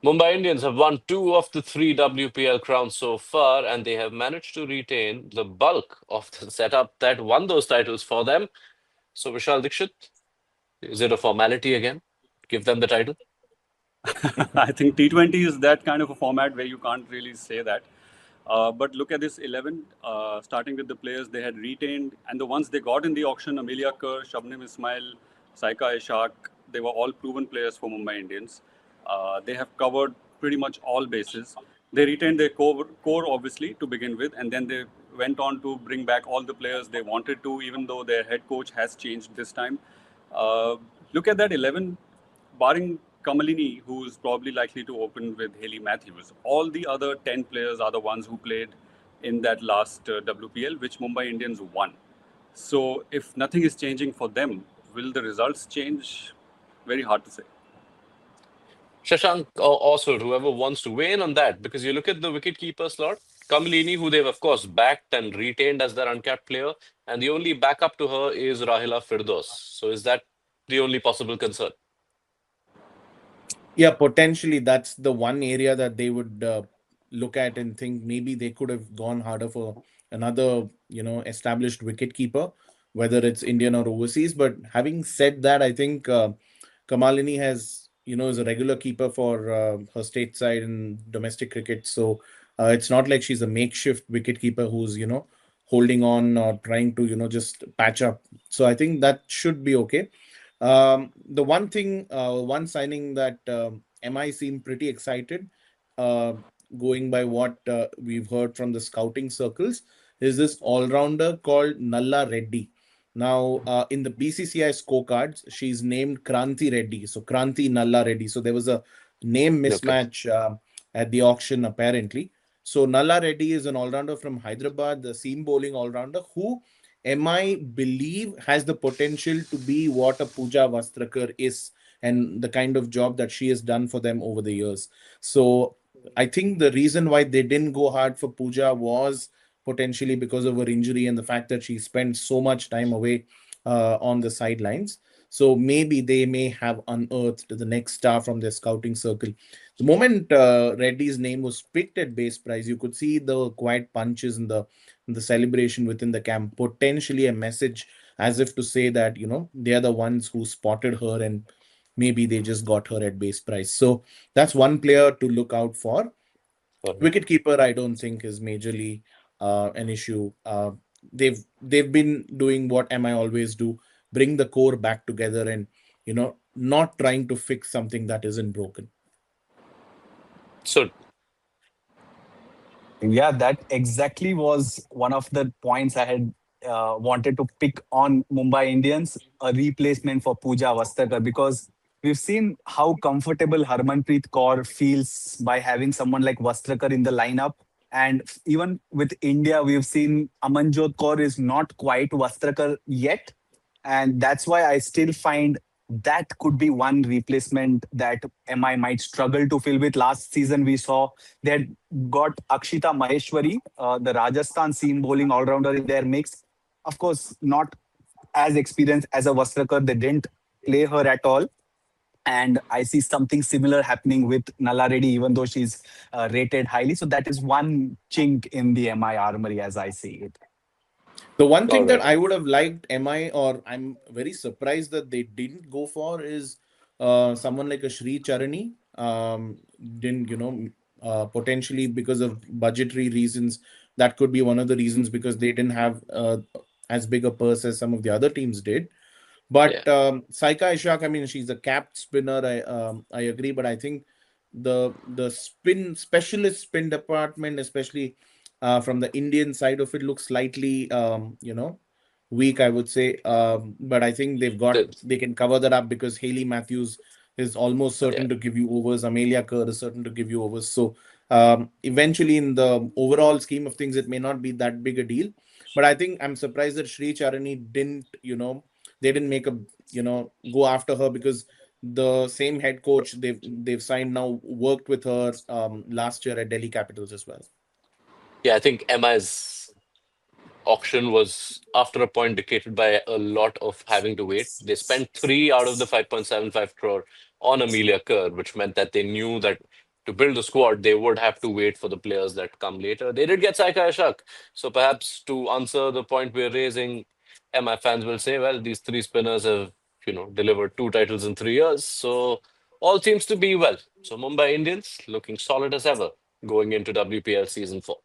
Mumbai Indians have won two of the three WPL crowns so far, and they have managed to retain the bulk of the setup that won those titles for them. So, Vishal Dikshit, is it a formality again? Give them the title? I think T20 is that kind of a format where you can't really say that. But look at this 11, starting with the players they had retained and the ones they got in the auction: Amelia Kerr, Shabnim Ismail, Saika Ishaq. They were all proven players for Mumbai Indians. They have covered pretty much all bases. They retained their core obviously to begin with, and then they went on to bring back all the players they wanted to, even though their head coach has changed this time. Uh, Look at that 11, barring Kamalini, who's probably likely to open with Haley Matthews. All the other 10 players are the ones who played in that last WPL, which Mumbai Indians won. So if nothing is changing for them, will the results change? Very hard to say. Shashank, or also whoever wants to weigh in on that, because you look at the wicketkeeper slot, Kamlini, who they've of course backed and retained as their uncapped player, and the only backup to her is Rahila Firdos. So is that the only possible concern? Yeah, potentially that's the one area that they would look at and think maybe they could have gone harder for another, established wicket keeper, whether it's Indian or overseas. But having said that, I think Kamalini has, is a regular keeper for her state side in domestic cricket. So it's not like she's a makeshift wicket keeper who's, holding on or trying to, just patch up. So I think that should be okay. The one signing that MI seemed pretty excited, uh, going by what we've heard from the scouting circles, is this all-rounder called Nalla Reddy. Now, in the BCCI scorecards, she's named Kranti Reddy. So Kranti Nalla Reddy. So there was a name Okay. mismatch at the auction, apparently. So Nalla Reddy is an all-rounder from Hyderabad, the seam bowling all-rounder who MI believe has the potential to be what a Pooja Vastrakar is and the kind of job that she has done for them over the years. So I think the reason why they didn't go hard for Pooja was potentially because of her injury and the fact that she spent so much time away on the sidelines. So maybe they may have unearthed the next star from their scouting circle. The moment Reddy's name was picked at base price, you could see the quiet punches in the celebration within the camp, potentially a message as if to say that, they are the ones who spotted her and maybe they just got her at base price. So that's one player to look out for. Mhm. Wicketkeeper, I don't think is majorly an issue. They've been doing what am I always do: bring the core back together and not trying to fix something that isn't broken. So, Yeah, that exactly was one of the points I had wanted to pick on Mumbai Indians, a replacement for Pooja Vastakar, because we've seen how comfortable Harmanpreet Kaur feels by having someone like Vastakar in the lineup. And even with India, we've seen Amanjot Kaur is not quite Vastakar yet. And that's why I still find that could be one replacement that MI might struggle to fill with. Last season, we saw they had got Akshita Maheshwari, the Rajasthan seam bowling all rounder in their mix. Of course, not as experienced as a Vastrakar. They didn't play her at all. And I see something similar happening with Nalla Reddy, even though she's rated highly. So that is one chink in the MI armory as I see it. The one all thing that right. I would have liked, MI, or I'm very surprised that they didn't go for is someone like a Sri Charani. Didn't, potentially because of budgetary reasons, that could be one of the reasons because they didn't have as big a purse as some of the other teams did. Yeah. But Saika Ishak, I mean, she's a capped spinner. I agree, but I think the spin specialist spin department, especially from the Indian side of it, looks slightly weak, I would say. But I think they can cover that up because Haley Matthews is almost Yeah. certain to give you overs. Amelia Kerr is certain to give you overs. So eventually, in the overall scheme of things, it may not be that big a deal. But I think I'm surprised that Sri Charani didn't, they didn't make a go after her because the same head coach they've signed now worked with her last year at Delhi Capitals as well. Yeah, I think Emma's auction was after a point dictated by a lot of having to wait. They spent three out of the 5.75 crore on Amelia Kerr, which meant that they knew that to build the squad, they would have to wait for the players that come later. They did get Saika Ashak. So perhaps to answer the point we're raising, MI fans will say, well, these three spinners have, delivered 2 titles in 3 years. So all seems to be well. So Mumbai Indians looking solid as ever going into WPL season 4.